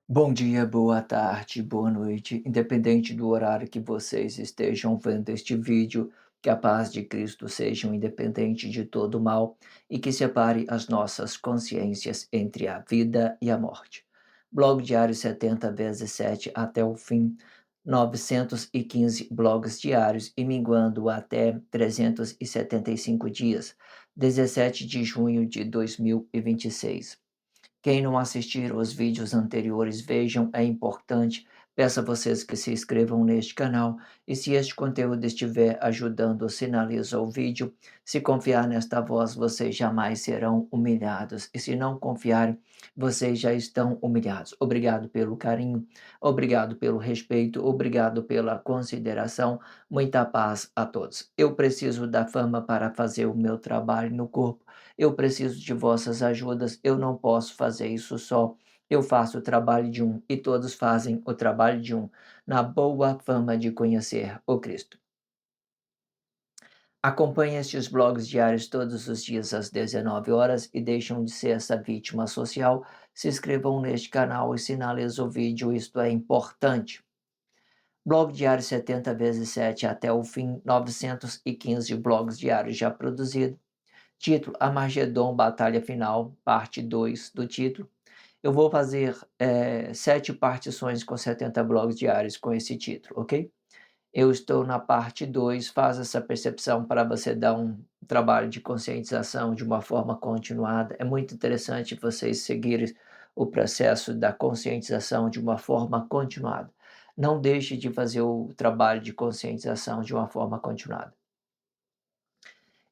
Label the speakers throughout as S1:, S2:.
S1: Bom dia, boa tarde, boa noite, independente do horário que vocês estejam vendo este vídeo, que a paz de Cristo seja independente de todo mal e que separe as nossas consciências entre a vida e a morte. Blog diário 70 vezes 7 até o fim, 915 blogs diários e minguando até 375 dias, 17 de junho de 2026. Quem não assistir os vídeos anteriores, vejam, é importante. Peço a vocês que se inscrevam neste canal e se este conteúdo estiver ajudando, sinaliza o vídeo. Se confiar nesta voz, vocês jamais serão humilhados e se não confiarem, vocês já estão humilhados. Obrigado pelo carinho, obrigado pelo respeito, obrigado pela consideração. Muita paz a todos. Eu preciso da fama para fazer o meu trabalho no corpo. Eu preciso de vossas ajudas, eu não posso fazer isso só. Eu faço o trabalho de um e todos fazem o trabalho de um, na boa fama de conhecer o Cristo. Acompanhe estes blogs diários todos os dias às 19 horas e deixam de ser essa vítima social. Se inscrevam neste canal e sinalizem o vídeo, isto é importante. Blog diário 70 vezes 7 até o fim, 915 blogs diários já produzidos. Título: Armagedon Batalha Final, parte 2 do título. Eu vou fazer 7 partições com 70 blogs diários com esse título, ok? Eu estou na parte 2, faz essa percepção para você dar um trabalho de conscientização de uma forma continuada. É muito interessante vocês seguirem o processo da conscientização de uma forma continuada. Não deixe de fazer o trabalho de conscientização de uma forma continuada.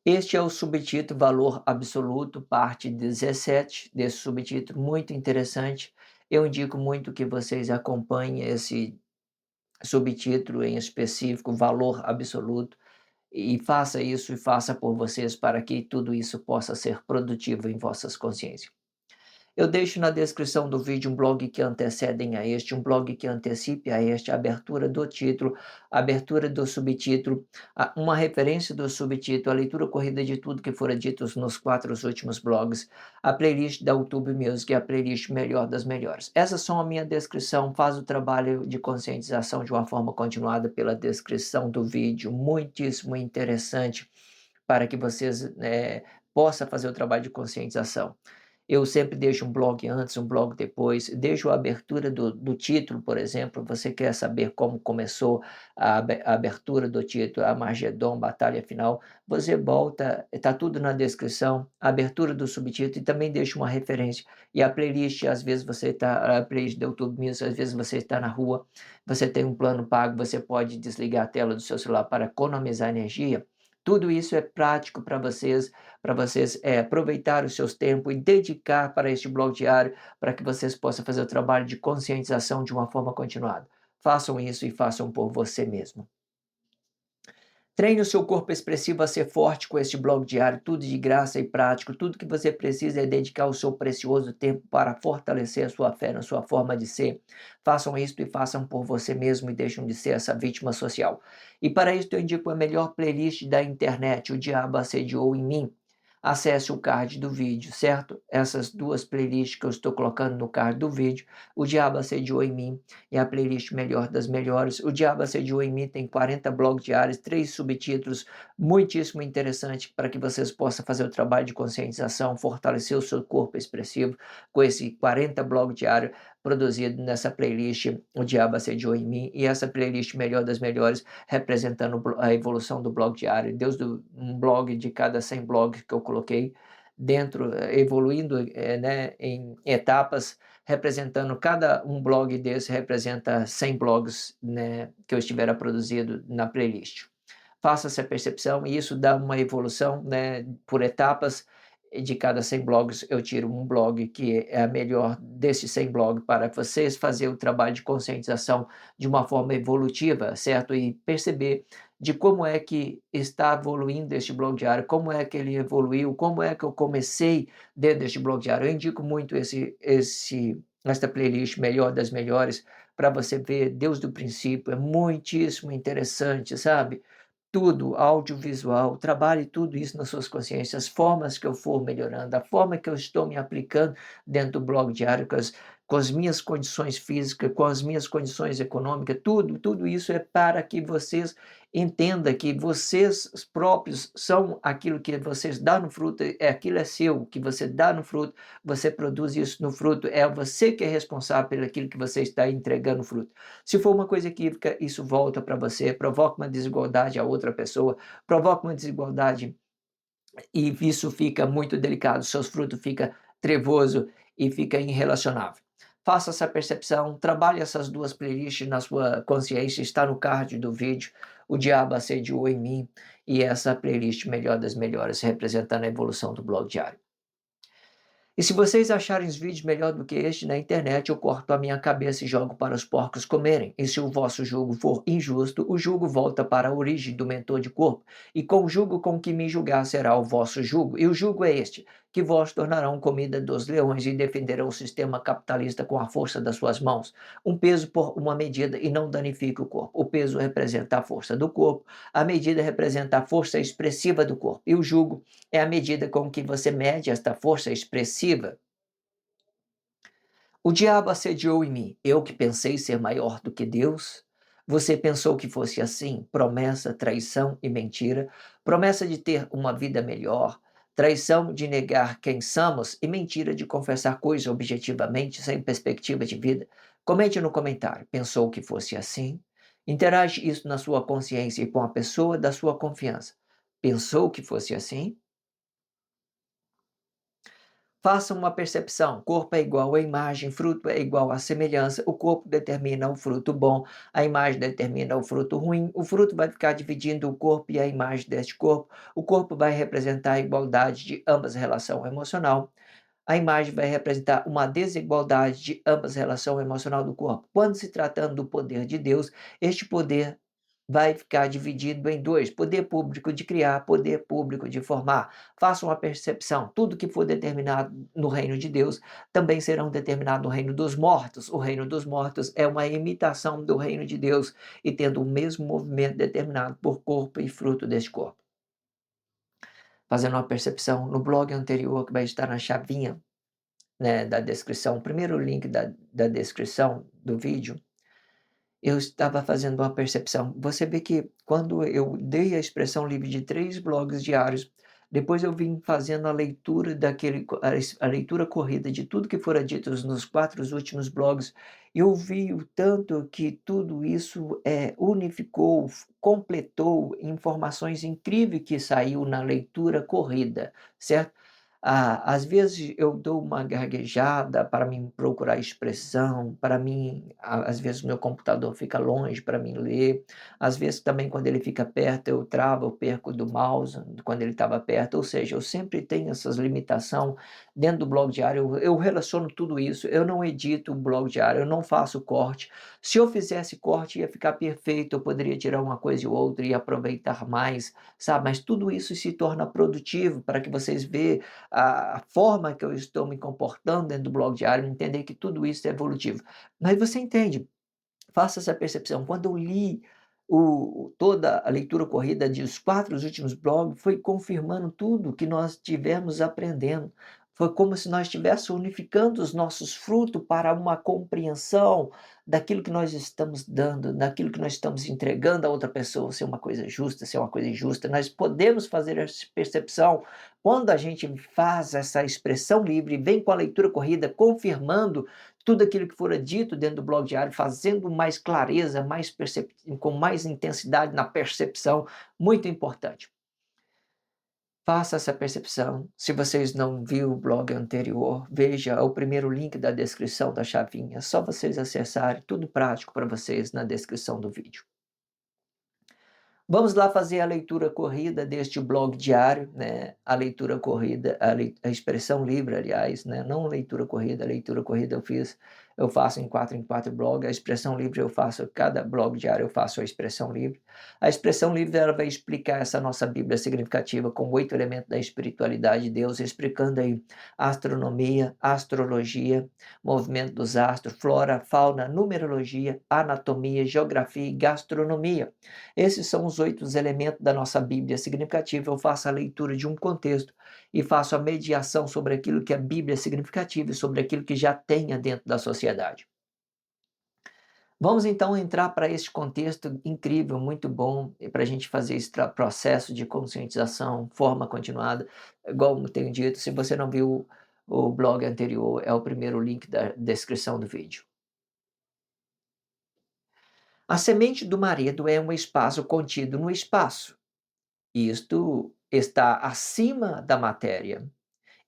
S1: Este é o subtítulo Valor Absoluto, parte 17 desse subtítulo, muito interessante. Eu indico muito que vocês acompanhem esse subtítulo em específico, Valor Absoluto, e faça isso e faça por vocês para que tudo isso possa ser produtivo em vossas consciências. Eu deixo na descrição do vídeo um blog que antecedem a este, um blog que antecipe a este, a abertura do título, a abertura do subtítulo, uma referência do subtítulo, a leitura corrida de tudo que fora dito nos 4 últimos blogs, a playlist da YouTube Music e a playlist Melhor das Melhores. Essas são a minha descrição, faz o trabalho de conscientização de uma forma continuada pela descrição do vídeo, muitíssimo interessante para que vocês possam fazer o trabalho de conscientização. Eu sempre deixo um blog antes, um blog depois, deixo a abertura do título, por exemplo, você quer saber como começou a abertura do título, Armagedon, Batalha Final, você volta, está tudo na descrição, a abertura do subtítulo e também deixo uma referência. E a playlist, às vezes você está, a playlist do YouTube Music, às vezes você está na rua, você tem um plano pago, você pode desligar a tela do seu celular para economizar energia. Tudo isso é prático para vocês aproveitar os seus tempos e dedicar para este blog diário, para que vocês possam fazer o trabalho de conscientização de uma forma continuada. Façam isso e façam por você mesmo. Treine o seu corpo expressivo a ser forte com este blog diário, tudo de graça e prático. Tudo que você precisa é dedicar o seu precioso tempo para fortalecer a sua fé na sua forma de ser. Façam isto e façam por você mesmo e deixem de ser essa vítima social. E para isso eu indico a melhor playlist da internet, O Diabo Assediou em Mim. Acesse o card do vídeo, certo? Essas duas playlists que eu estou colocando no card do vídeo, O Diabo Assediou em Mim e a playlist Melhor das Melhores. O Diabo Assediou em Mim tem 40 blogs diários, 3 subtítulos, muitíssimo interessante para que vocês possam fazer o trabalho de conscientização, fortalecer o seu corpo expressivo com esse 40 blog diário produzido nessa playlist O Diabo Assediou em Mim e essa playlist Melhor das Melhores representando a evolução do blog diário, desde um blog de cada 100 blogs que eu coloquei dentro, evoluindo né, em etapas, representando cada um blog desse representa 100 blogs né, que eu estiver produzido na playlist. Faça essa percepção e isso dá uma evolução né, por etapas. De cada 100 blogs, eu tiro um blog que é a melhor desses 100 blogs para vocês fazer o trabalho de conscientização de uma forma evolutiva, certo? E perceber de como é que está evoluindo este blog diário, como é que ele evoluiu, como é que eu comecei dentro deste blog diário. Eu indico muito esta playlist Melhor das Melhores para você ver desde o princípio, é muitíssimo interessante, sabe? Tudo, audiovisual, trabalhe tudo isso nas suas consciências, as formas que eu for melhorando, a forma que eu estou me aplicando dentro do blog diário, com as minhas condições físicas, com as minhas condições econômicas, tudo isso é para que vocês entendam que vocês próprios são aquilo que vocês dão no fruto, aquilo é seu, o que você dá no fruto, você produz isso no fruto, é você que é responsável pelo aquilo que você está entregando no fruto. Se for uma coisa equívoca, isso volta para você, provoca uma desigualdade a outra pessoa, provoca uma desigualdade e isso fica muito delicado, seus frutos ficam trevoso e fica irrelacionável. Faça essa percepção, trabalhe essas duas playlists na sua consciência, está no card do vídeo, O Diabo Assediou em Mim, e essa playlist Melhor das Melhores, representando a evolução do blog diário. E se vocês acharem os vídeos melhor do que este na internet, eu corto a minha cabeça e jogo para os porcos comerem. E se o vosso jugo for injusto, o jugo volta para a origem do mentor de corpo, e com o jugo com que me julgar será o vosso jugo. E o jugo é este, que vós tornarão comida dos leões e defenderão o sistema capitalista com a força das suas mãos. Um peso por uma medida e não danifica o corpo. O peso representa a força do corpo, a medida representa a força expressiva do corpo. E o jugo é a medida com que você mede esta força expressiva. O diabo assediou em mim, eu que pensei ser maior do que Deus. Você pensou que fosse assim? Promessa, traição e mentira. Promessa de ter uma vida melhor, traição de negar quem somos e mentira de confessar coisas objetivamente sem perspectiva de vida. Comente no comentário, pensou que fosse assim? Interage isso na sua consciência e com a pessoa da sua confiança. Pensou que fosse assim? Faça uma percepção. Corpo é igual à imagem, fruto é igual à semelhança. O corpo determina o fruto bom, a imagem determina o fruto ruim. O fruto vai ficar dividindo o corpo e a imagem deste corpo. O corpo vai representar a igualdade de ambas relação emocional. A imagem vai representar uma desigualdade de ambas relação emocional do corpo. Quando se tratando do poder de Deus, este poder vai ficar dividido em dois: poder público de criar, poder público de formar. Faça uma percepção: tudo que for determinado no reino de Deus também serão determinado no reino dos mortos. O reino dos mortos é uma imitação do reino de Deus e tendo o mesmo movimento determinado por corpo e fruto deste corpo. Fazendo uma percepção, no blog anterior que vai estar na chavinha, né, da descrição, o primeiro link da descrição do vídeo, eu estava fazendo uma percepção. Você vê que quando eu dei a expressão livre de 3 blogs diários, depois eu vim fazendo a leitura a leitura corrida de tudo que fora dito nos 4 últimos blogs, eu vi o tanto que tudo isso, unificou, completou informações incríveis que saiu na leitura corrida, certo? Às vezes eu dou uma gaguejada para mim procurar expressão, para mim, às vezes o meu computador fica longe para mim ler, às vezes também quando ele fica perto eu travo, eu perco do mouse quando ele estava perto, ou seja, eu sempre tenho essas limitação dentro do blog diário, eu relaciono tudo isso, eu não edito o blog diário, eu não faço corte. Se eu fizesse corte ia ficar perfeito, eu poderia tirar uma coisa e outra e aproveitar mais, sabe, mas tudo isso se torna produtivo para que vocês vejam a forma que eu estou me comportando dentro do blog diário, entender que tudo isso é evolutivo. Mas você entende, faça essa percepção. Quando eu li toda a leitura corrida dos 4 últimos blogs, foi confirmando tudo que nós tivemos aprendendo. Foi como se nós estivéssemos unificando os nossos frutos para uma compreensão daquilo que nós estamos dando, daquilo que nós estamos entregando a outra pessoa, se é uma coisa justa, se é uma coisa injusta. Nós podemos fazer essa percepção quando a gente faz essa expressão livre, vem com a leitura corrida, confirmando tudo aquilo que fora dito dentro do blog diário, fazendo mais clareza, com mais intensidade na percepção, muito importante. Faça essa percepção. Se vocês não viram o blog anterior, veja o primeiro link da descrição da chavinha. É só vocês acessarem, tudo prático para vocês na descrição do vídeo. Vamos lá fazer a leitura corrida deste blog diário, né? A leitura corrida, a expressão livre, aliás, né? Não a leitura corrida eu faço em 4 blogs, a expressão livre eu faço, cada blog diário eu faço a expressão livre. A expressão livre ela vai explicar essa nossa Bíblia significativa com 8 elementos da espiritualidade de Deus, explicando aí astronomia, astrologia, movimento dos astros, flora, fauna, numerologia, anatomia, geografia e gastronomia. Esses são os os 8 elementos da nossa Bíblia significativa, eu faço a leitura de um contexto e faço a mediação sobre aquilo que a Bíblia é significativa e sobre aquilo que já tenha dentro da sociedade. Vamos então entrar para este contexto incrível, muito bom, para a gente fazer esse processo de conscientização, forma continuada. Igual eu tenho dito, se você não viu o blog anterior, é o primeiro link da descrição do vídeo. A semente do marido é um espaço contido no espaço. Isto está acima da matéria.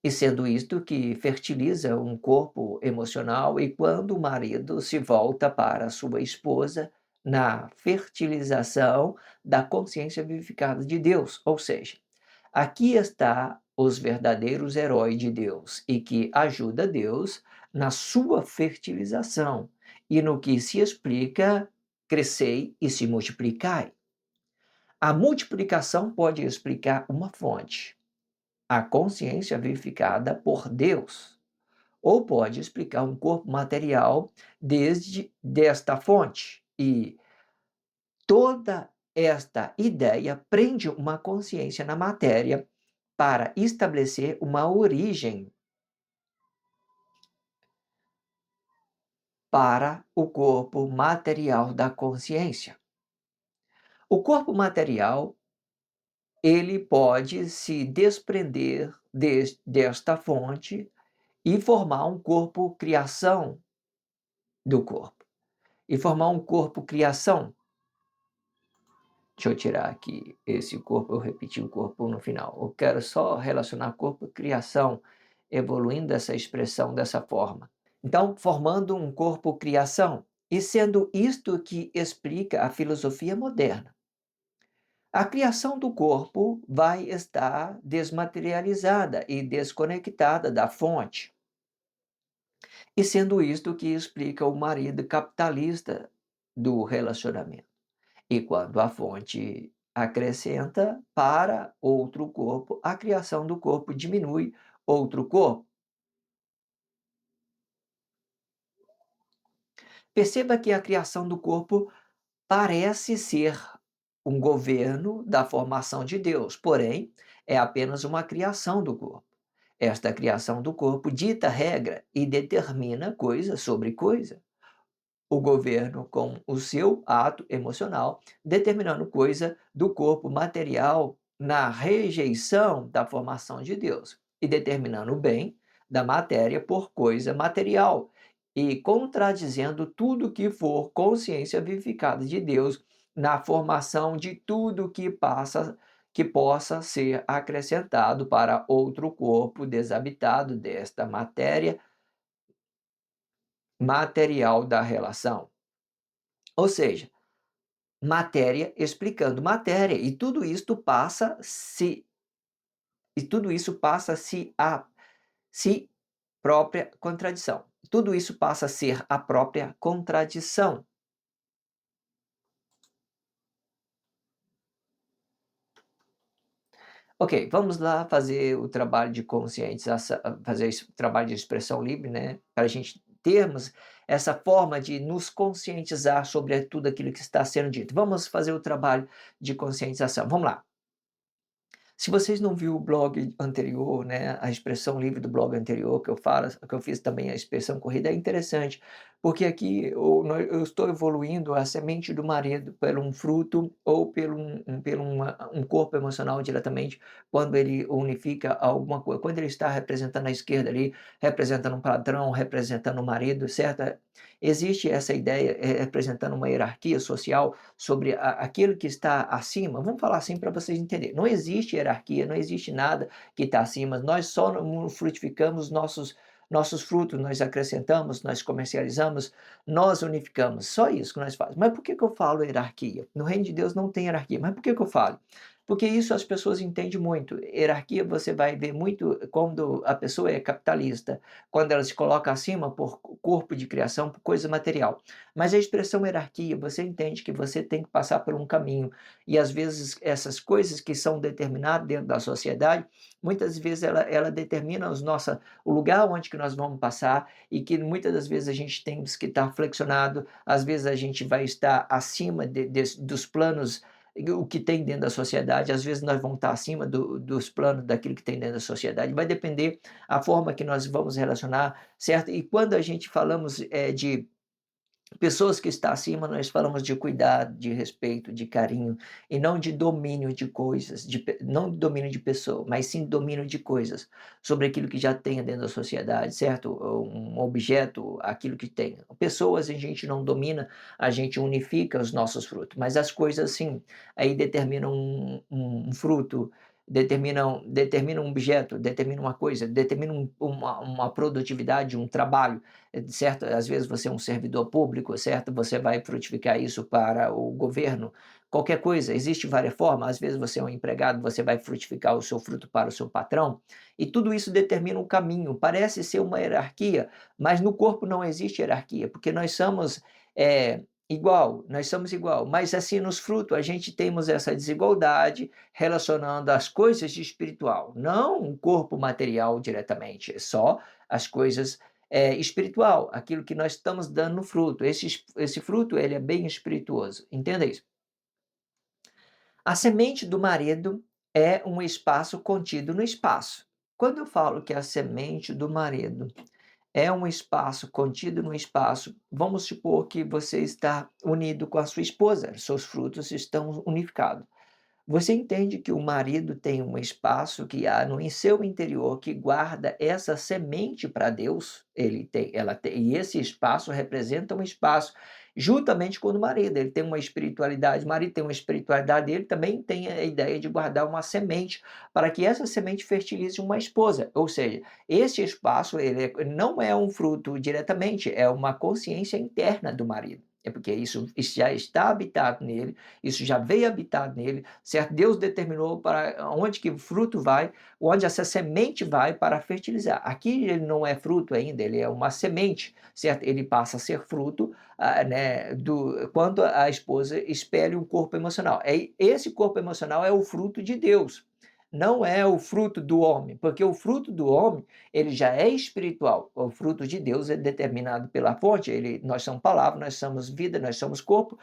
S1: E sendo isto que fertiliza um corpo emocional, e quando o marido se volta para sua esposa na fertilização da consciência vivificada de Deus, ou seja, aqui está os verdadeiros heróis de Deus e que ajuda Deus na sua fertilização e no que se explica crescei e se multiplicai. A multiplicação pode explicar uma fonte, a consciência vivificada por Deus, ou pode explicar um corpo material desde desta fonte. E toda esta ideia prende uma consciência na matéria para estabelecer uma origem para o corpo material da consciência. O corpo material, ele pode se desprender desta fonte e formar um corpo criação do corpo. E formar um corpo criação. Deixa eu tirar aqui esse corpo, eu repeti o corpo no final. Eu quero só relacionar corpo e criação, evoluindo essa expressão dessa forma. Então, formando um corpo criação, e sendo isto que explica a filosofia moderna. A criação do corpo vai estar desmaterializada e desconectada da fonte. E sendo isto que explica o marido capitalista do relacionamento. E quando a fonte acrescenta para outro corpo, a criação do corpo diminui outro corpo. Perceba que a criação do corpo parece ser um governo da formação de Deus, porém, é apenas uma criação do corpo. Esta criação do corpo dita regra e determina coisa sobre coisa. O governo com o seu ato emocional, determinando coisa do corpo material na rejeição da formação de Deus e determinando o bem da matéria por coisa material e contradizendo tudo que for consciência vivificada de Deus na formação de tudo que possa ser acrescentado para outro corpo desabitado desta matéria material da relação. Ou seja, matéria explicando matéria, e tudo isso passa a si própria contradição. Tudo isso passa a ser a própria contradição. Ok, vamos lá fazer o trabalho de conscientização, fazer esse trabalho de expressão livre, né? Para a gente termos essa forma de nos conscientizar sobre tudo aquilo que está sendo dito. Vamos fazer o trabalho de conscientização. Vamos lá. Se vocês não viram o blog anterior, né, a expressão livre do blog anterior que eu fiz também a expressão corrida, é interessante, porque aqui eu estou evoluindo a semente do marido pelo um fruto ou pelo um corpo emocional diretamente, quando ele unifica alguma coisa, quando ele está representando a esquerda ali, representando um padrão, representando o marido, certo? Existe essa ideia, representando uma hierarquia social sobre aquilo que está acima. Vamos falar assim para vocês entenderem. Não existe hierarquia, não existe nada que está acima. Nós só frutificamos nossos frutos, nós acrescentamos, nós comercializamos, nós unificamos. Só isso que nós fazemos. Mas por que eu falo hierarquia? No reino de Deus não tem hierarquia. Mas por que eu falo? Porque isso as pessoas entendem muito. Hierarquia você vai ver muito quando a pessoa é capitalista, quando ela se coloca acima por corpo de criação, por coisa material. Mas a expressão hierarquia, você entende que você tem que passar por um caminho. E às vezes essas coisas que são determinadas dentro da sociedade, muitas vezes ela determina o lugar onde que nós vamos passar e que muitas das vezes a gente tem que estar flexionado, às vezes a gente vai estar acima dos planos o que tem dentro da sociedade, às vezes nós vamos estar acima dos planos daquilo que tem dentro da sociedade, vai depender a forma que nós vamos relacionar, certo? E quando a gente falamos de pessoas que estão acima, nós falamos de cuidado, de respeito, de carinho, e não de domínio de coisas, não de domínio de pessoa, mas sim domínio de coisas, sobre aquilo que já tem dentro da sociedade, certo? Um objeto, aquilo que tem. Pessoas a gente não domina, a gente unifica os nossos frutos, mas as coisas sim, aí determinam um fruto, determinam um objeto, determinam uma coisa, determinam uma produtividade, um trabalho, certo? Às vezes você é um servidor público, certo? Você vai frutificar isso para o governo, qualquer coisa, existe várias formas, às vezes você é um empregado, você vai frutificar o seu fruto para o seu patrão, e tudo isso determina um caminho, parece ser uma hierarquia, mas no corpo não existe hierarquia, porque nós somos nós somos igual, mas assim nos frutos a gente temos essa desigualdade relacionando as coisas de espiritual, não um corpo material diretamente, é só as coisas espiritual, aquilo que nós estamos dando no fruto. Esse fruto ele é bem espirituoso, entenda isso. A semente do marido é um espaço contido no espaço. Quando eu falo que a semente do marido é um espaço contido no espaço, vamos supor que você está unido com a sua esposa, seus frutos estão unificados. Você entende que o marido tem um espaço que há no em seu interior que guarda essa semente para Deus? E esse espaço representa um espaço juntamente com o marido. Ele tem uma espiritualidade, o marido tem uma espiritualidade, ele também tem a ideia de guardar uma semente para que essa semente fertilize uma esposa. Ou seja, esse espaço não é um fruto diretamente, é uma consciência interna do marido. É porque isso já está habitado nele, isso já veio habitado nele, certo? Deus determinou para onde que o fruto vai, onde essa semente vai para fertilizar. Aqui ele não é fruto ainda, ele é uma semente, certo? Ele passa a ser fruto, né, quando a esposa espelha um corpo emocional. Esse corpo emocional é o fruto de Deus, não é o fruto do homem, porque o fruto do homem ele já é espiritual. O fruto de Deus é determinado pela fonte. Nós somos palavra, nós somos vida, nós somos corpo.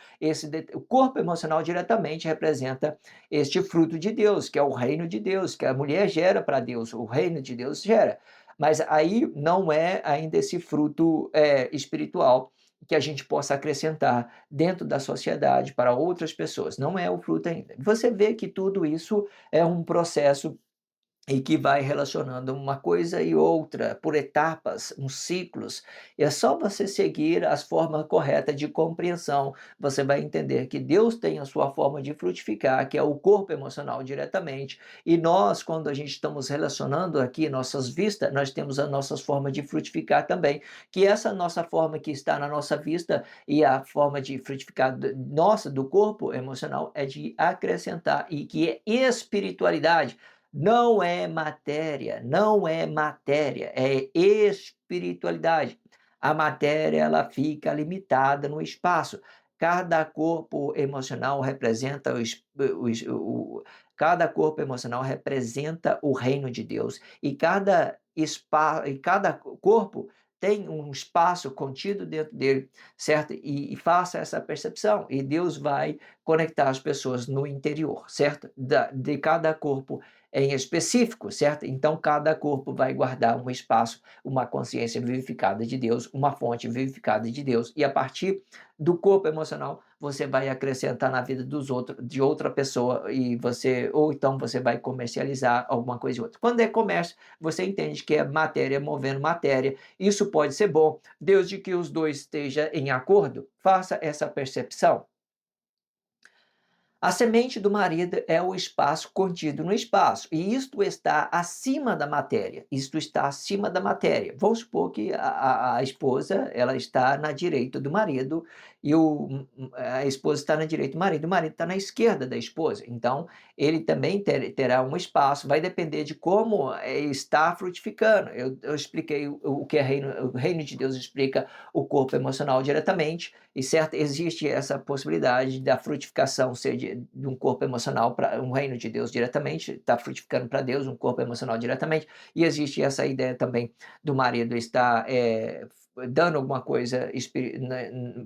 S1: O corpo emocional diretamente representa este fruto de Deus, que é o reino de Deus, que a mulher gera para Deus, o reino de Deus gera. Mas aí não é ainda esse fruto espiritual que a gente possa acrescentar dentro da sociedade para outras pessoas. Não é o fruto ainda. Você vê que tudo isso é um processo e que vai relacionando uma coisa e outra por etapas, uns ciclos. E é só você seguir as formas corretas de compreensão. Você vai entender que Deus tem a sua forma de frutificar, que é o corpo emocional diretamente. E nós, quando a gente estamos relacionando aqui nossas vistas, nós temos a nossas formas de frutificar também. Que essa nossa forma que está na nossa vista e a forma de frutificar nossa, do corpo emocional, é de acrescentar e que é espiritualidade. Não é matéria, não é matéria, é espiritualidade. A matéria ela fica limitada no espaço. Cada corpo emocional representa cada corpo emocional representa o reino de Deus e cada corpo tem um espaço contido dentro dele, certo? E faça essa percepção e Deus vai conectar as pessoas no interior, certo? De cada corpo em específico, certo? Então, cada corpo vai guardar um espaço, uma consciência vivificada de Deus, uma fonte vivificada de Deus, e a partir do corpo emocional, você vai acrescentar na vida dos outros, de outra pessoa, ou então você vai comercializar alguma coisa ou outra. Quando é comércio, você entende que é matéria movendo matéria, isso pode ser bom, desde que os dois estejam em acordo, faça essa percepção. A semente do marido é o espaço contido no espaço, e isto está acima da matéria. Isto está acima da matéria. Vamos supor que a esposa ela está na direita do marido e a esposa está na direita do marido, o marido está na esquerda da esposa. Então, ele também terá um espaço, vai depender de como está frutificando. Eu expliquei o que é reino, o reino de Deus explica o corpo emocional diretamente, e certo, existe essa possibilidade da frutificação ser de um corpo emocional para um reino de Deus diretamente, está frutificando para Deus um corpo emocional diretamente, e existe essa ideia também do marido estar dando alguma coisa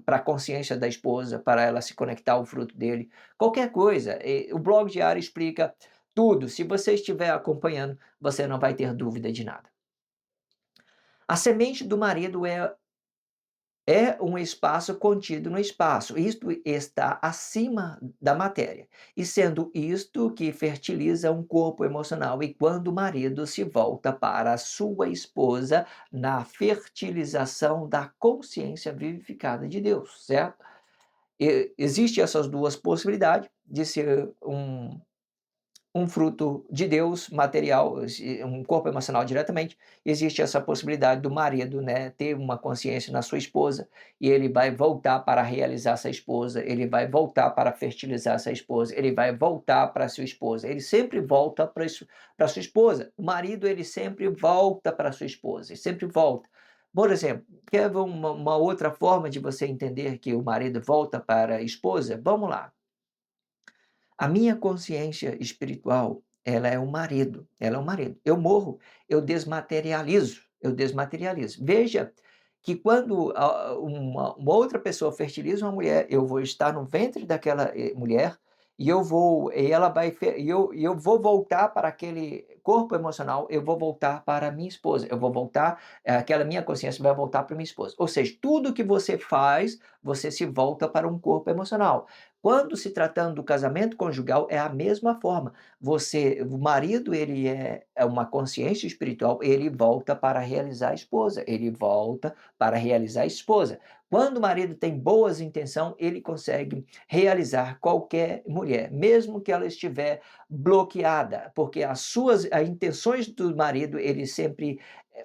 S1: para a consciência da esposa, para ela se conectar ao fruto dele, qualquer coisa. O blog diário explica tudo. Se você estiver acompanhando, você não vai ter dúvida de nada. A semente do marido é um espaço contido no espaço. Isto está acima da matéria. E sendo isto que fertiliza um corpo emocional. E quando o marido se volta para a sua esposa na fertilização da consciência vivificada de Deus, certo? Existem essas duas possibilidades de ser um fruto de Deus material, um corpo emocional diretamente. Existe essa possibilidade do marido, né, ter uma consciência na sua esposa, e ele vai voltar para realizar essa esposa, ele vai voltar para fertilizar essa esposa, ele vai voltar para sua esposa. Ele sempre volta para sua esposa. O marido, ele sempre volta para sua esposa, ele sempre volta. Por exemplo, quer ver uma outra forma de você entender que o marido volta para a esposa? Vamos lá. A minha consciência espiritual, ela é o marido, ela é o marido. Eu morro, eu desmaterializo, eu desmaterializo. Veja que quando uma outra pessoa fertiliza uma mulher, eu vou estar no ventre daquela mulher e ela vai e eu vou voltar para aquele corpo emocional, eu vou voltar para a minha esposa, eu vou voltar, aquela minha consciência vai voltar para minha esposa. Ou seja, tudo que você faz, você se volta para um corpo emocional. Quando se tratando do casamento conjugal, é a mesma forma. O marido, ele é uma consciência espiritual, ele volta para realizar a esposa, ele volta para realizar a esposa. Quando o marido tem boas intenções, ele consegue realizar qualquer mulher, mesmo que ela estiver bloqueada, porque as intenções do marido, ele sempre,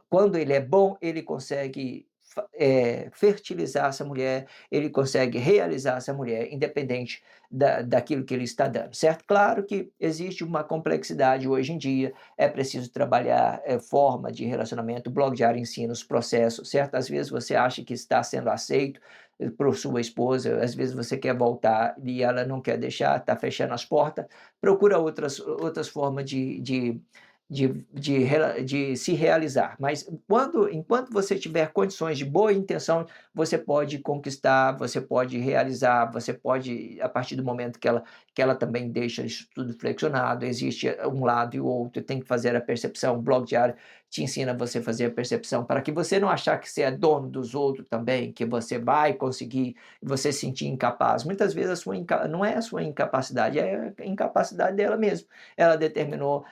S1: quando ele é bom, ele consegue fertilizar essa mulher, ele consegue realizar essa mulher, independente daquilo que ele está dando, certo? Claro que existe uma complexidade hoje em dia, é preciso trabalhar forma de relacionamento, o blog diário ensina os processos, certo? Às vezes você acha que está sendo aceito por sua esposa, às vezes você quer voltar e ela não quer deixar, está fechando as portas, procura outras formas de se realizar. Mas enquanto você tiver condições de boa intenção, você pode conquistar, você pode realizar, você pode, a partir do momento que ela também deixa isso tudo flexionado, existe um lado e o outro, tem que fazer a percepção. O blog diário te ensina você a fazer a percepção, para que você não achar que você é dono dos outros também, que você vai conseguir, você se sentir incapaz. Muitas vezes não é a sua incapacidade, é a incapacidade dela mesma. Ela determinou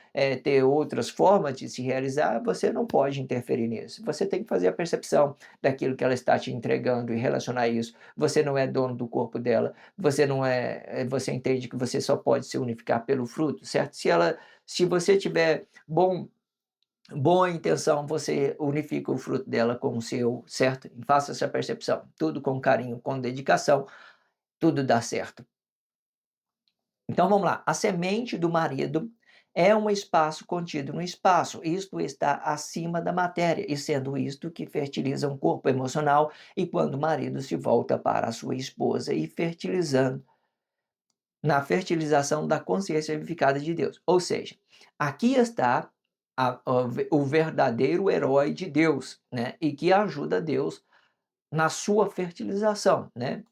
S1: ter outras formas de se realizar, você não pode interferir nisso. Você tem que fazer a percepção daquilo que ela está te entregando e relacionar isso. Você não é dono do corpo dela, você não é, você entende que você só pode se unificar pelo fruto, certo? Se você tiver boa intenção, você unifica o fruto dela com o seu, certo? Faça essa percepção. Tudo com carinho, com dedicação, tudo dá certo. Então vamos lá. A semente do marido é um espaço contido no espaço. Isto está acima da matéria, e sendo isto que fertiliza um corpo emocional, e quando o marido se volta para a sua esposa e fertilizando na fertilização da consciência vivificada de Deus. Ou seja, aqui está o verdadeiro herói de Deus, né? E que ajuda Deus na sua fertilização, né?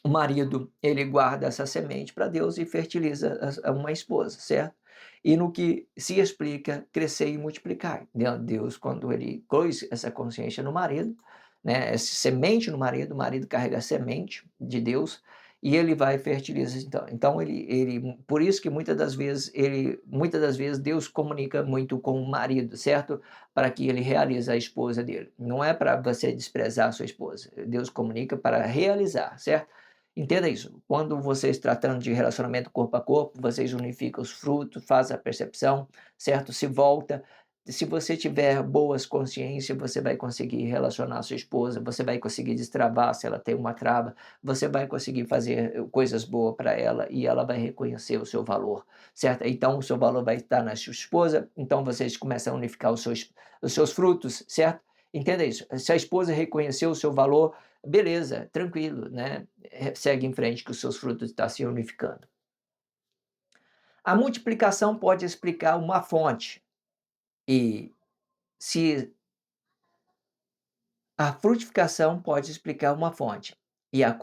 S1: O marido, ele guarda essa semente para Deus e fertiliza uma esposa, certo? E no que se explica crescer e multiplicar. Deus, quando ele pôs essa consciência no marido, né, essa semente no marido, o marido carrega a semente de Deus e ele vai e fertiliza. Então por isso que muitas das vezes Deus comunica muito com o marido, certo? Para que ele realize a esposa dele. Não é para você desprezar a sua esposa. Deus comunica para realizar, certo? Entenda isso. Quando vocês tratando de relacionamento corpo a corpo, vocês unificam os frutos, faz a percepção, certo? Se volta. Se você tiver boas consciências, você vai conseguir relacionar a sua esposa, você vai conseguir destravar se ela tem uma trava, você vai conseguir fazer coisas boas para ela e ela vai reconhecer o seu valor, certo? Então o seu valor vai estar na sua esposa, então vocês começam a unificar os seus frutos, certo? Entenda isso. Se a esposa reconheceu o seu valor, beleza, tranquilo, né? Segue em frente que os seus frutos estão se unificando. A multiplicação pode explicar uma fonte e se a frutificação pode explicar uma fonte e a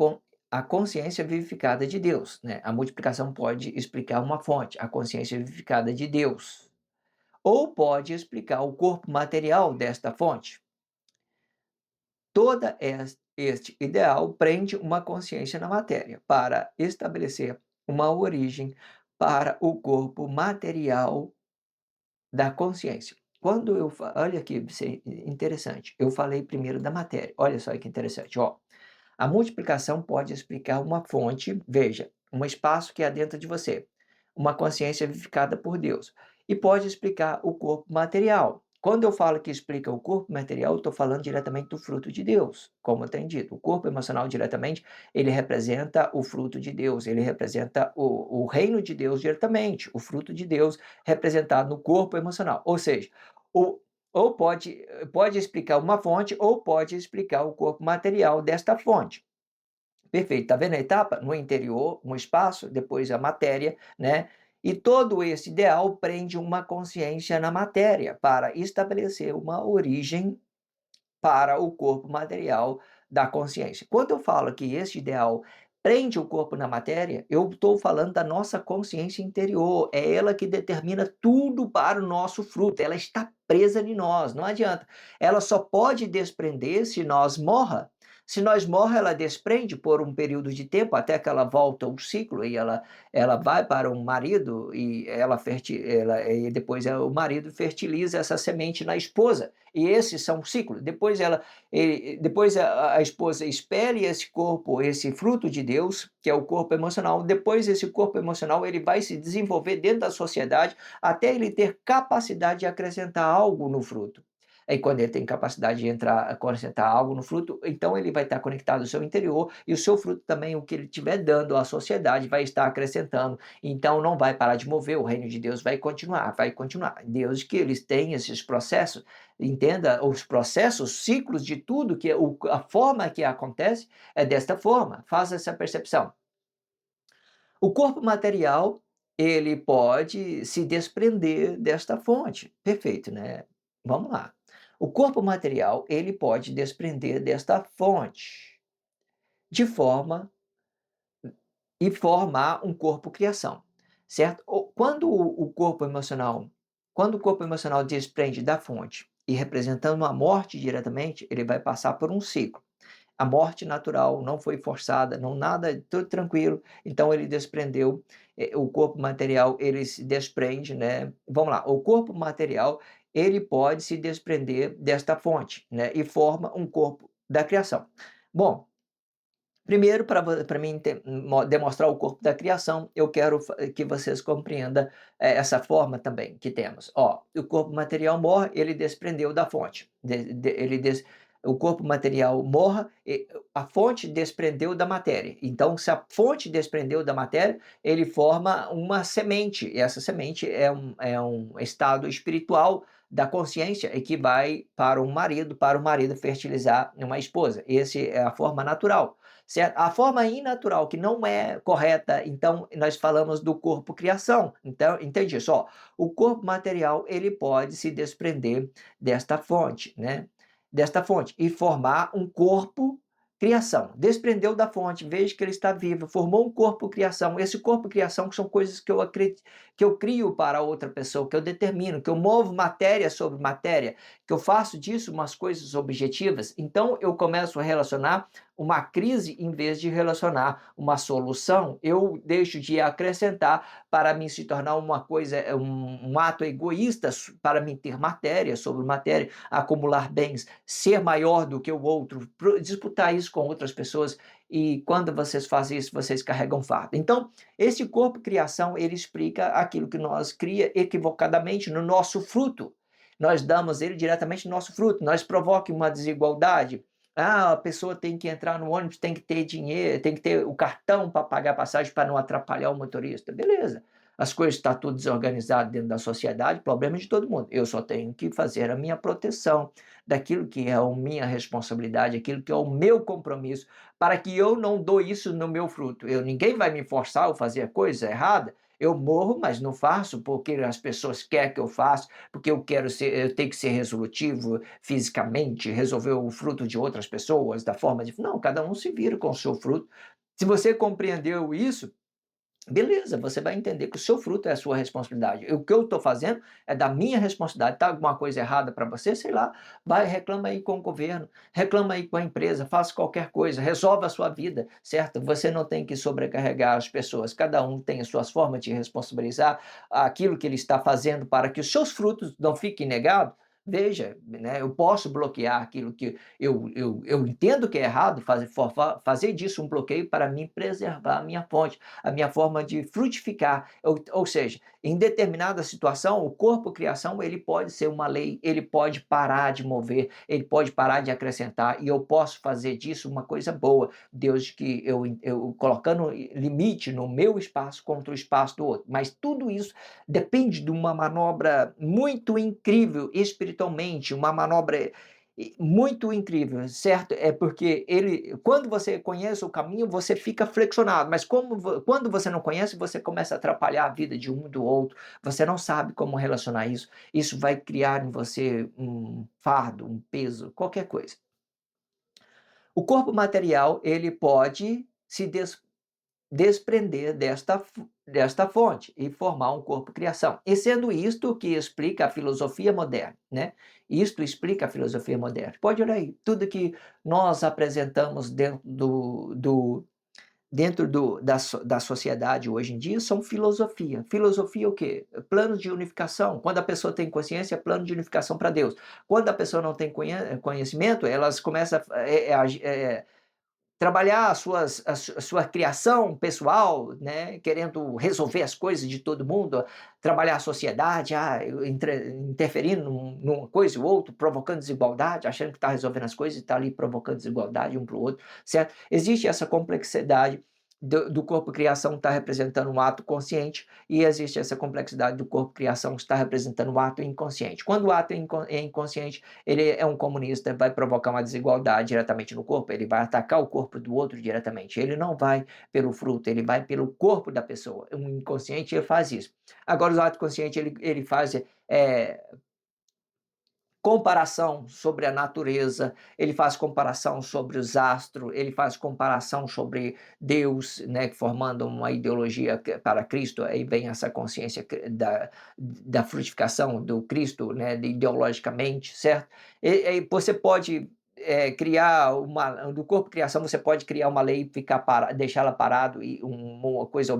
S1: consciência vivificada de Deus, né? A multiplicação pode explicar uma fonte, a consciência vivificada de Deus, ou pode explicar o corpo material desta fonte. Toda este ideal prende uma consciência na matéria para estabelecer uma origem para o corpo material da consciência. Quando eu olha aqui, isso é interessante, eu falei primeiro da matéria, olha só que interessante, ó. A multiplicação pode explicar uma fonte, veja, um espaço que há dentro de você, uma consciência vivificada por Deus, e pode explicar o corpo material. Quando eu falo que explica o corpo material, eu estou falando diretamente do fruto de Deus, como eu tenho dito. O corpo emocional, diretamente, ele representa o fruto de Deus, ele representa o reino de Deus diretamente, o fruto de Deus representado no corpo emocional. Ou seja, o, ou pode explicar uma fonte ou pode explicar o corpo material desta fonte. Perfeito, está vendo a etapa? No interior, um espaço, depois a matéria, né? E todo esse ideal prende uma consciência na matéria para estabelecer uma origem para o corpo material da consciência. Quando eu falo que esse ideal prende o corpo na matéria, eu estou falando da nossa consciência interior. É ela que determina tudo para o nosso fruto. Ela está presa em nós, não adianta. Ela só pode desprender se nós morra. Se nós morra, ela desprende por um período de tempo, até que ela volta ao ciclo e ela vai para um marido e e depois o marido fertiliza essa semente na esposa. E esses são ciclos. Depois a esposa expele esse corpo, esse fruto de Deus, que é o corpo emocional. Depois esse corpo emocional ele vai se desenvolver dentro da sociedade até ele ter capacidade de acrescentar algo no fruto. Aí quando ele tem capacidade de acrescentar algo no fruto, então ele vai estar conectado ao seu interior e o seu fruto também, o que ele estiver dando à sociedade, vai estar acrescentando. Então não vai parar de mover, o reino de Deus vai continuar, vai continuar. Deus que eles têm esses processos, entenda, os processos, ciclos de tudo, a forma que acontece é desta forma, faça essa percepção. O corpo material, ele pode se desprender desta fonte. Perfeito, né? Vamos lá. O corpo material, ele pode desprender desta fonte, de forma e formar um corpo criação, certo? Quando o corpo emocional desprende da fonte e representando a morte diretamente, ele vai passar por um ciclo. A morte natural não foi forçada, não nada, tudo tranquilo. Então ele desprendeu, o corpo material, ele se desprende, né? Vamos lá, o corpo material, ele pode se desprender desta fonte, né? E forma um corpo da criação. Bom, primeiro, para mim demonstrar o corpo da criação, eu quero que vocês compreendam essa forma também que temos. Ó, o corpo material morre, ele desprendeu da fonte. O corpo material morra, a fonte desprendeu da matéria. Então, se a fonte desprendeu da matéria, ele forma uma semente. E essa semente é um estado espiritual da consciência e que vai para o marido fertilizar uma esposa. Essa é a forma natural. Certo? A forma inatural, que não é correta, então nós falamos do corpo criação. Então, entende isso? Ó, o corpo material ele pode se desprender desta fonte, né? Desta fonte e formar um corpo criação. Desprendeu da fonte, veja que ele está vivo, formou um corpo criação. Esse corpo criação são coisas que eu acredito, que eu crio para outra pessoa, que eu determino, que eu movo matéria sobre matéria, que eu faço disso umas coisas objetivas. Então eu começo a relacionar uma crise em vez de relacionar uma solução. Eu deixo de acrescentar para mim se tornar uma coisa, um ato egoísta para mim ter matéria sobre matéria, acumular bens, ser maior do que o outro, disputar isso com outras pessoas. E quando vocês fazem isso, vocês carregam fardo. Então, esse corpo criação, ele explica aquilo que nós cria equivocadamente no nosso fruto. Nós damos ele diretamente no nosso fruto. Nós provoca uma desigualdade. Ah, a pessoa tem que entrar no ônibus, tem que ter dinheiro, tem que ter o cartão para pagar a passagem para não atrapalhar o motorista. Beleza. as coisas estão tudo desorganizado dentro da sociedade, problema de todo mundo. Eu só tenho que fazer a minha proteção daquilo que é a minha responsabilidade, aquilo que é o meu compromisso, para que eu não dou isso no meu fruto. Ninguém vai me forçar a fazer coisa errada. Eu morro, mas não faço porque as pessoas querem que eu faça, porque eu tenho que ser resolutivo fisicamente, resolver o fruto de outras pessoas, da forma de. Não, cada um se vira com o seu fruto. Se você compreendeu isso, beleza, você vai entender que o seu fruto é a sua responsabilidade. O que eu estou fazendo é da minha responsabilidade. Está alguma coisa errada para você? Sei lá, vai, reclama aí com o governo, reclama aí com a empresa, faça qualquer coisa, resolva a sua vida, certo? Você não tem que sobrecarregar as pessoas. Cada um tem as suas formas de responsabilizar aquilo que ele está fazendo para que os seus frutos não fiquem negados. Veja, né, eu posso bloquear aquilo que eu entendo que é errado, fazer disso um bloqueio para me preservar a minha fonte, a minha forma de frutificar. Ou seja, em determinada situação, o corpo criação ele pode ser uma lei, ele pode parar de mover, ele pode parar de acrescentar, e eu posso fazer disso uma coisa boa. Deus que eu colocando limite no meu espaço contra o espaço do outro. Mas tudo isso depende de uma manobra muito incrível espiritualmente, uma manobra muito incrível, certo? É porque quando você conhece o caminho, você fica flexionado, mas quando você não conhece, você começa a atrapalhar a vida de um e do outro, você não sabe como relacionar isso, isso vai criar em você um fardo, um peso, qualquer coisa. O corpo material, ele pode se desprender desta fonte e formar um corpo criação. E sendo isto que explica a filosofia moderna, né? Isto explica a filosofia moderna. Pode olhar aí, tudo que nós apresentamos dentro da sociedade hoje em dia são filosofia. Filosofia o quê? Plano de unificação. Quando a pessoa tem consciência, é plano de unificação para Deus. Quando a pessoa não tem conhecimento, elas começam a trabalhar a sua criação pessoal, né, querendo resolver as coisas de todo mundo, trabalhar a sociedade, interferindo numa coisa ou outra, provocando desigualdade, achando que está resolvendo as coisas e está ali provocando desigualdade um para o outro, certo? Existe essa complexidade do corpo criação estar representando um ato consciente e existe essa complexidade do corpo criação estar representando um ato inconsciente. Quando o ato é inconsciente, ele é um comunista, vai provocar uma desigualdade diretamente no corpo, ele vai atacar o corpo do outro diretamente, ele não vai pelo fruto, ele vai pelo corpo da pessoa. O inconsciente, ele faz isso. Agora, o ato consciente, ele faz comparação sobre a natureza, ele faz comparação sobre os astros, ele faz comparação sobre Deus, né, formando uma ideologia para Cristo, aí vem essa consciência da frutificação do Cristo, né, ideologicamente, certo? E você pode do corpo criação, você pode criar uma lei e deixá-la parado e uma coisa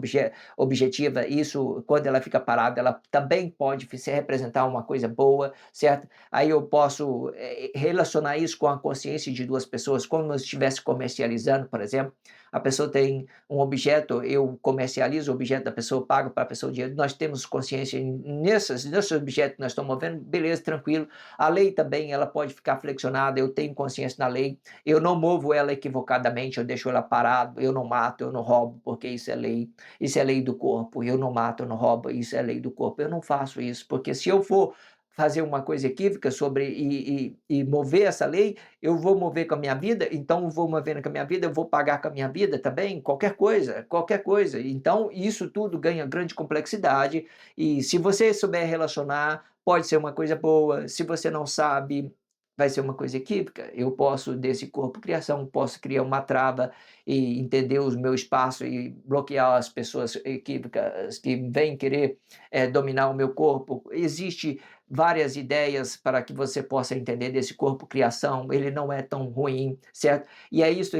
S1: objetiva, isso, quando ela fica parada, ela também pode se representar uma coisa boa, certo? Aí eu posso relacionar isso com a consciência de duas pessoas, como se estivesse comercializando, por exemplo. A pessoa tem um objeto, eu comercializo o objeto da pessoa, pago para a pessoa o dinheiro, nós temos consciência nesses objetos que nós estamos movendo, beleza, tranquilo. A lei também, ela pode ficar flexionada, eu tenho consciência na lei, eu não movo ela equivocadamente, eu deixo ela parada, eu não mato, eu não roubo, porque isso é lei do corpo, eu não mato, eu não roubo, isso é lei do corpo, eu não faço isso, porque se eu for fazer uma coisa equívoca e mover essa lei, eu vou mover com a minha vida, então eu vou movendo com a minha vida, eu vou pagar com a minha vida também, qualquer coisa, qualquer coisa. Então, isso tudo ganha grande complexidade, e se você souber relacionar, pode ser uma coisa boa, se você não sabe, vai ser uma coisa equívoca. Eu posso, desse corpo criação, posso criar uma trava e entender o meu espaço e bloquear as pessoas equívocas que vêm querer dominar o meu corpo. Existe várias ideias para que você possa entender desse corpo criação, ele não é tão ruim, certo? E é isso,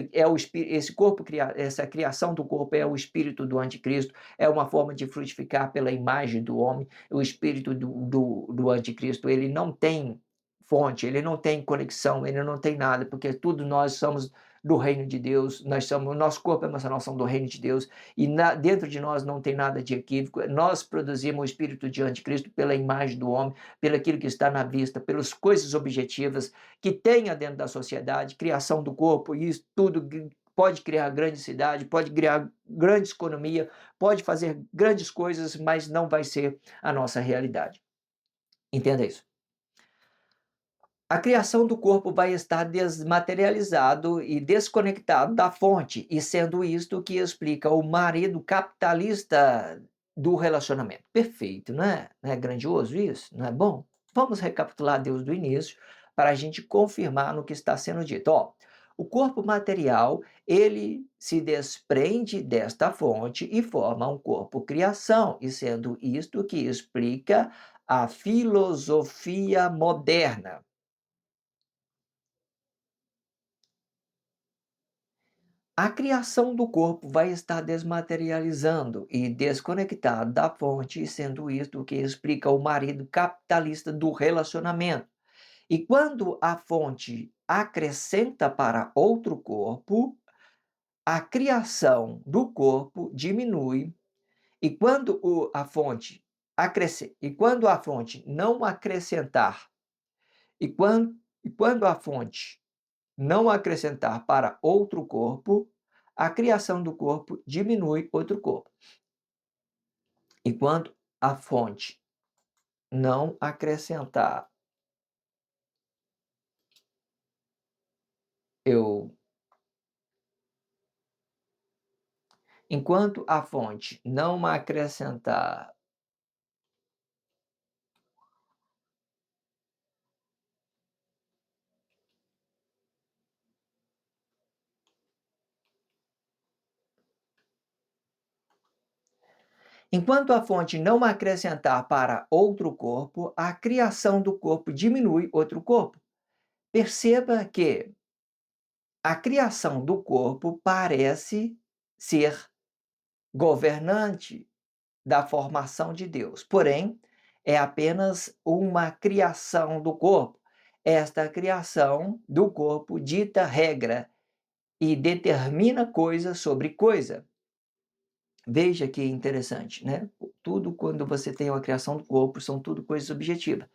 S1: esse corpo, essa criação do corpo é o espírito do anticristo, é uma forma de frutificar pela imagem do homem. O espírito do anticristo, ele não tem fonte, ele não tem conexão, ele não tem nada, porque tudo nós somos do reino de Deus, nosso corpo emocional são do reino de Deus, e dentro de nós não tem nada de equívoco, nós produzimos o espírito de anticristo pela imagem do homem, pelo aquilo que está na vista, pelas coisas objetivas que tenha dentro da sociedade, criação do corpo, e isso tudo pode criar grande cidade, pode criar grande economia, pode fazer grandes coisas, mas não vai ser a nossa realidade. Entenda isso. A criação do corpo vai estar desmaterializado e desconectado da fonte, e sendo isto que explica o marido capitalista do relacionamento. Perfeito, não é? Não é grandioso isso? Não é bom? Vamos recapitular Deus do início para a gente confirmar no que está sendo dito. Ó, o corpo material, ele se desprende desta fonte e forma um corpo criação, e sendo isto que explica a filosofia moderna. A criação do corpo vai estar desmaterializando e desconectado da fonte, sendo isto o que explica o marido capitalista do relacionamento. E quando a fonte acrescenta para outro corpo, a criação do corpo diminui. E quando a fonte não acrescentar, e quando a fonte não acrescentar para outro corpo, a criação do corpo diminui outro corpo. Enquanto a fonte não acrescentar, eu, enquanto a fonte não acrescentar, enquanto a fonte não acrescentar para outro corpo, a criação do corpo diminui outro corpo. Perceba que a criação do corpo parece ser governante da formação de Deus. Porém, é apenas uma criação do corpo. Esta criação do corpo dita regra e determina coisa sobre coisa. Veja que interessante, né? Tudo quando você tem uma criação do corpo são tudo coisas objetivas.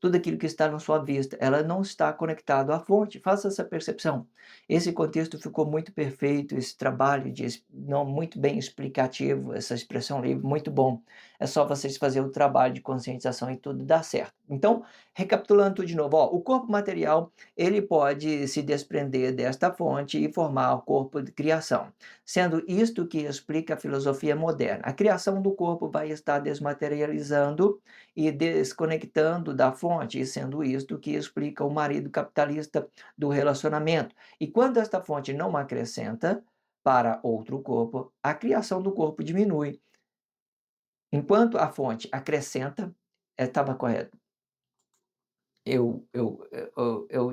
S1: Tudo aquilo que está na sua vista, ela não está conectado à fonte. Faça essa percepção. Esse contexto ficou muito perfeito, esse trabalho não muito bem explicativo, essa expressão livre, muito bom. É só vocês fazerem o trabalho de conscientização e tudo dá certo. Então, recapitulando tudo de novo, ó, o corpo material, ele pode se desprender desta fonte e formar o corpo de criação. Sendo isto que explica a filosofia moderna. A criação do corpo vai estar desmaterializando e desconectando da fonte, e sendo isto que explica o marido capitalista do relacionamento. E quando esta fonte não acrescenta para outro corpo, a criação do corpo diminui. Enquanto a fonte acrescenta, estava correto. Eu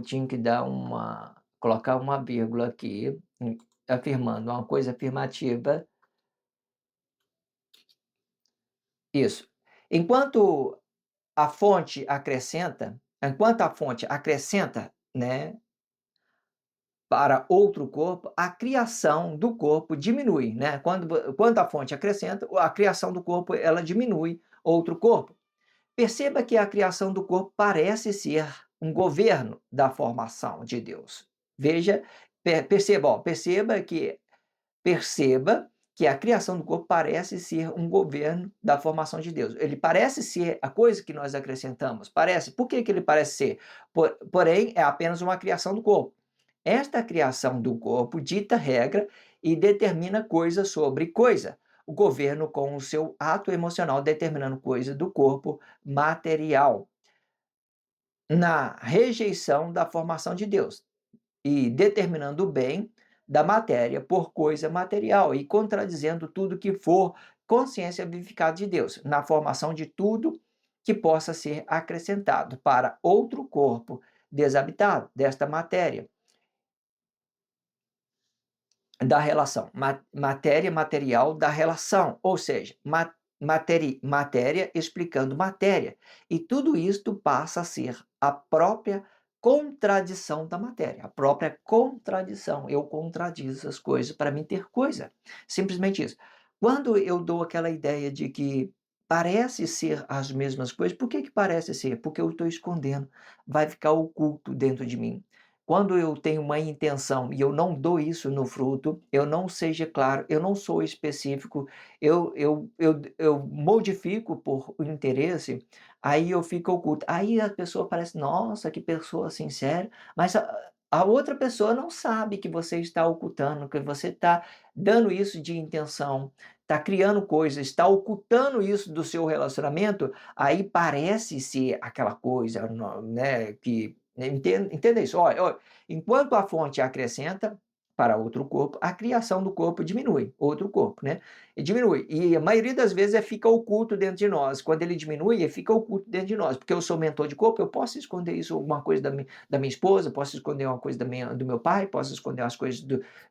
S1: tinha que colocar uma vírgula aqui, afirmando uma coisa afirmativa. Isso. Enquanto enquanto a fonte acrescenta, né, para outro corpo, a criação do corpo diminui, né? Quando a fonte acrescenta, a criação do corpo ela diminui outro corpo. Perceba que a criação do corpo parece ser um governo da formação de Deus. Veja, perceba, ó, perceba que a criação do corpo parece ser um governo da formação de Deus. Ele parece ser a coisa que nós acrescentamos. Parece. Por que ele parece ser? Porém, é apenas uma criação do corpo. Esta criação do corpo dita regra e determina coisa sobre coisa. O governo com o seu ato emocional determinando coisa do corpo material. Na rejeição da formação de Deus e determinando o bem da matéria por coisa material e contradizendo tudo que for consciência vivificada de Deus, na formação de tudo que possa ser acrescentado para outro corpo desabitado desta matéria, da relação, matéria material da relação, ou seja, matéria explicando matéria, e tudo isto passa a ser a própria contradição da matéria, a própria contradição. Eu contradizo as coisas para mim ter coisa. Simplesmente isso. Quando eu dou aquela ideia de que parece ser as mesmas coisas, por que parece ser? Porque eu estou escondendo, vai ficar oculto dentro de mim. Quando eu tenho uma intenção e eu não dou isso no fruto, eu não seja claro, eu não sou específico, eu modifico por interesse, aí eu fico oculto. Aí a pessoa parece: "Nossa, que pessoa sincera", mas a outra pessoa não sabe que você está ocultando, que você está dando isso de intenção, está criando coisas, está ocultando isso do seu relacionamento, aí parece ser aquela coisa, né, que entenda isso. Olha, enquanto a fonte acrescenta para outro corpo, a criação do corpo diminui, outro corpo, né? E diminui. E a maioria das vezes fica oculto dentro de nós. Quando ele diminui, ele fica oculto dentro de nós. Porque eu sou mentor de corpo, eu posso esconder isso, alguma coisa da minha esposa, posso esconder uma coisa do meu pai, posso esconder as coisas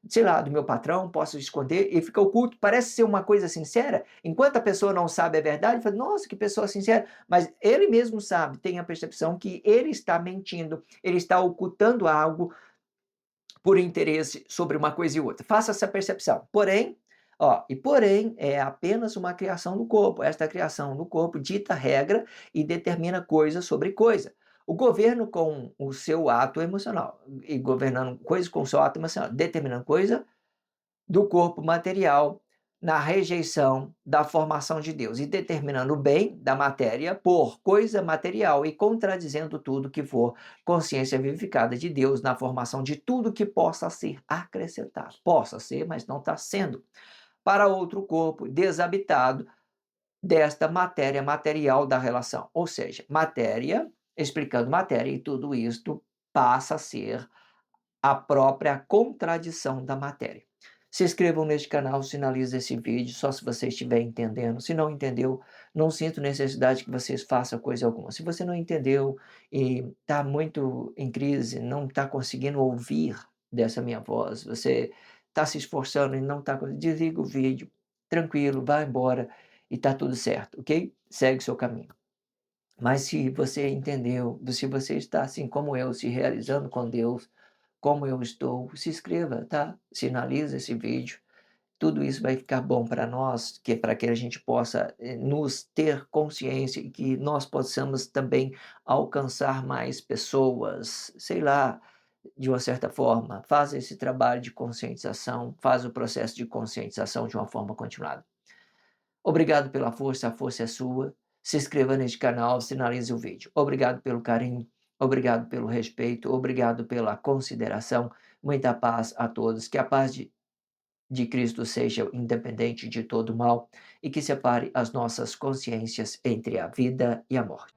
S1: sei lá, do meu patrão, posso esconder, e fica oculto. Parece ser uma coisa sincera. Enquanto a pessoa não sabe a verdade, fala: nossa, que pessoa sincera. Mas ele mesmo sabe, tem a percepção que ele está mentindo, ele está ocultando algo por interesse sobre uma coisa e outra. Faça essa percepção. Porém é apenas uma criação do corpo. Esta criação do corpo dita regra e determina coisa sobre coisa. O governo com o seu ato emocional e governando coisa com o seu ato emocional, determinando coisa do corpo material na rejeição da formação de Deus e determinando o bem da matéria por coisa material e contradizendo tudo que for consciência vivificada de Deus na formação de tudo que possa ser acrescentado. Possa ser, mas não está sendo. Para outro corpo desabitado desta matéria material da relação. Ou seja, matéria, explicando matéria, e tudo isto passa a ser a própria contradição da matéria. Se inscrevam neste canal, sinalize esse vídeo, só se você estiver entendendo. Se não entendeu, não sinto necessidade que vocês façam coisa alguma. Se você não entendeu e está muito em crise, não está conseguindo ouvir dessa minha voz, você está se esforçando e não está conseguindo, desliga o vídeo, tranquilo, vai embora e está tudo certo, ok? Segue o seu caminho. Mas se você entendeu, se você está assim como eu, se realizando com Deus, como eu estou, se inscreva, tá? Sinaliza esse vídeo. Tudo isso vai ficar bom para nós, que é para que a gente possa nos ter consciência e que nós possamos também alcançar mais pessoas, sei lá, de uma certa forma. Faz esse trabalho de conscientização, faz o processo de conscientização de uma forma continuada. Obrigado pela força, a força é sua. Se inscreva neste canal, sinalize o vídeo. Obrigado pelo carinho, obrigado pelo respeito, obrigado pela consideração. Muita paz a todos. Que a paz de Cristo seja independente de todo mal e que separe as nossas consciências entre a vida e a morte.